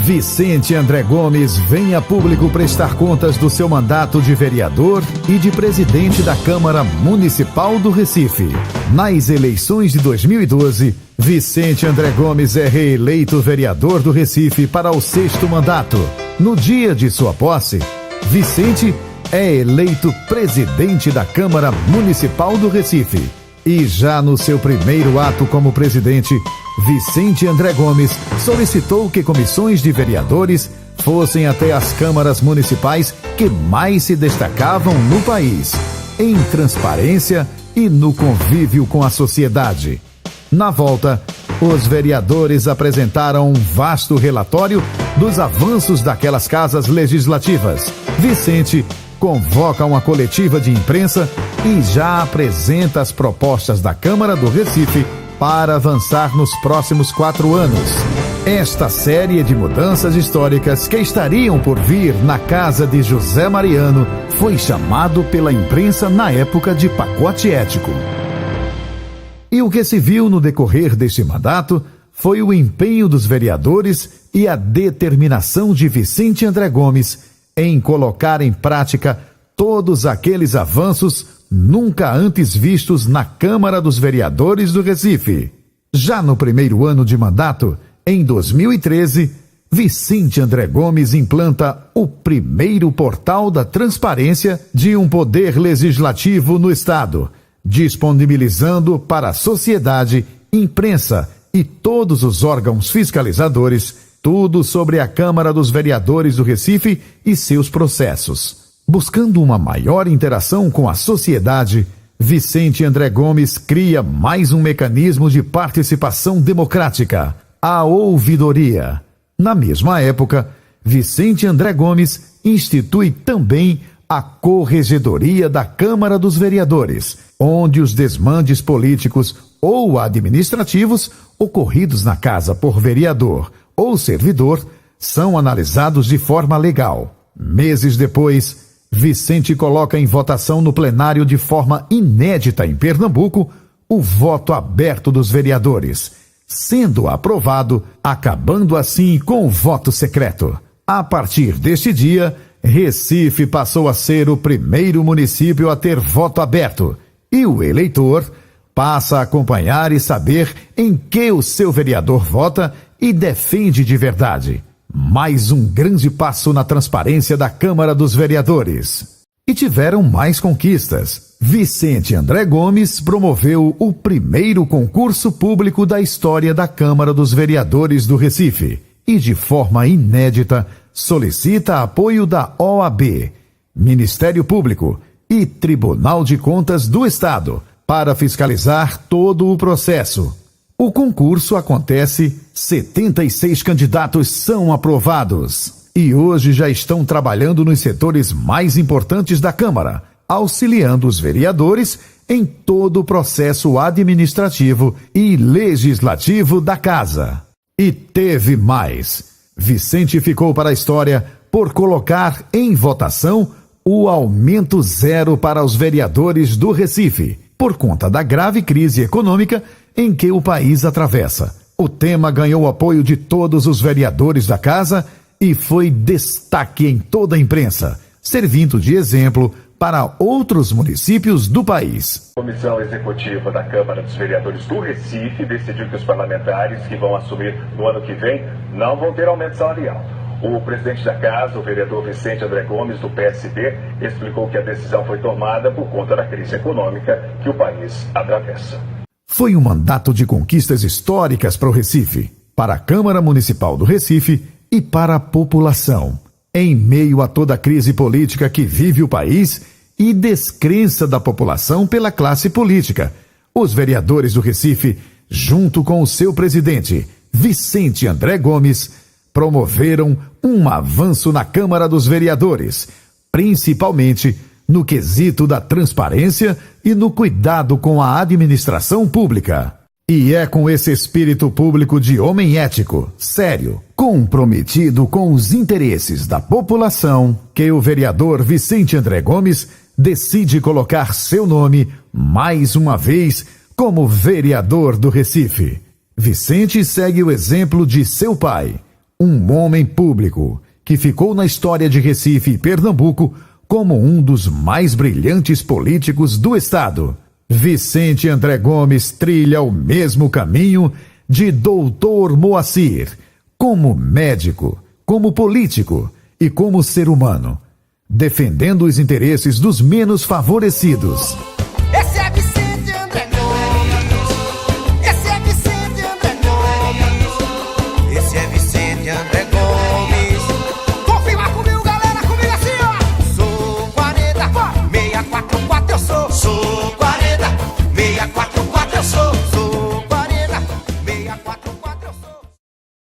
Vicente André Gomes vem a público prestar contas do seu mandato de vereador e de presidente da Câmara Municipal do Recife. Nas eleições de 2012, Vicente André Gomes é reeleito vereador do Recife para o 6º mandato. No dia de sua posse, Vicente é eleito presidente da Câmara Municipal do Recife. E já no seu primeiro ato como presidente, Vicente André Gomes solicitou que comissões de vereadores fossem até as câmaras municipais que mais se destacavam no país, em transparência e no convívio com a sociedade. Na volta, os vereadores apresentaram um vasto relatório dos avanços daquelas casas legislativas. Vicente convoca uma coletiva de imprensa e já apresenta as propostas da Câmara do Recife para avançar nos próximos 4 anos. Esta série de mudanças históricas que estariam por vir na casa de José Mariano foi chamado pela imprensa na época de pacote ético. E o que se viu no decorrer deste mandato foi o empenho dos vereadores e a determinação de Vicente André Gomes em colocar em prática todos aqueles avanços nunca antes vistos na Câmara dos Vereadores do Recife. Já no primeiro ano de mandato, em 2013, Vicente André Gomes implanta o primeiro portal da transparência de um poder legislativo no Estado, disponibilizando para a sociedade, imprensa e todos os órgãos fiscalizadores tudo sobre a Câmara dos Vereadores do Recife e seus processos. Buscando uma maior interação com a sociedade, Vicente André Gomes cria mais um mecanismo de participação democrática, a ouvidoria. Na mesma época, Vicente André Gomes institui também a Corregedoria da Câmara dos Vereadores, onde os desmandes políticos ou administrativos ocorridos na casa por vereador ou servidor são analisados de forma legal. Meses depois, Vicente coloca em votação no plenário de forma inédita em Pernambuco o voto aberto dos vereadores, sendo aprovado, acabando assim com o voto secreto. A partir deste dia, Recife passou a ser o primeiro município a ter voto aberto e o eleitor passa a acompanhar e saber em que o seu vereador vota e defende de verdade. Mais um grande passo na transparência da Câmara dos Vereadores. E tiveram mais conquistas. Vicente André Gomes promoveu o primeiro concurso público da história da Câmara dos Vereadores do Recife e, de forma inédita, solicita apoio da OAB, Ministério Público e Tribunal de Contas do Estado para fiscalizar todo o processo. O concurso acontece, 76 candidatos são aprovados e hoje já estão trabalhando nos setores mais importantes da Câmara, auxiliando os vereadores em todo o processo administrativo e legislativo da Casa. E teve mais. Vicente ficou para a história por colocar em votação o aumento zero para os vereadores do Recife, por conta da grave crise econômica em que o país atravessa. O tema ganhou apoio de todos os vereadores da Casa e foi destaque em toda a imprensa, servindo de exemplo para outros municípios do país. A Comissão Executiva da Câmara dos Vereadores do Recife decidiu que os parlamentares que vão assumir no ano que vem não vão ter aumento salarial. O presidente da Casa, o vereador Vicente André Gomes, do PSB, explicou que a decisão foi tomada por conta da crise econômica que o país atravessa. Foi um mandato de conquistas históricas para o Recife, para a Câmara Municipal do Recife e para a população. Em meio a toda a crise política que vive o país e descrença da população pela classe política, os vereadores do Recife, junto com o seu presidente, Vicente André Gomes, promoveram um avanço na Câmara dos Vereadores, principalmente no quesito da transparência e no cuidado com a administração pública. E é com esse espírito público de homem ético, sério, comprometido com os interesses da população, que o vereador Vicente André Gomes decide colocar seu nome, mais uma vez, como vereador do Recife. Vicente segue o exemplo de seu pai, Um homem público que ficou na história de Recife e Pernambuco como um dos mais brilhantes políticos do estado. Vicente André Gomes trilha o mesmo caminho de Doutor Moacir, como médico, como político e como ser humano, defendendo os interesses dos menos favorecidos.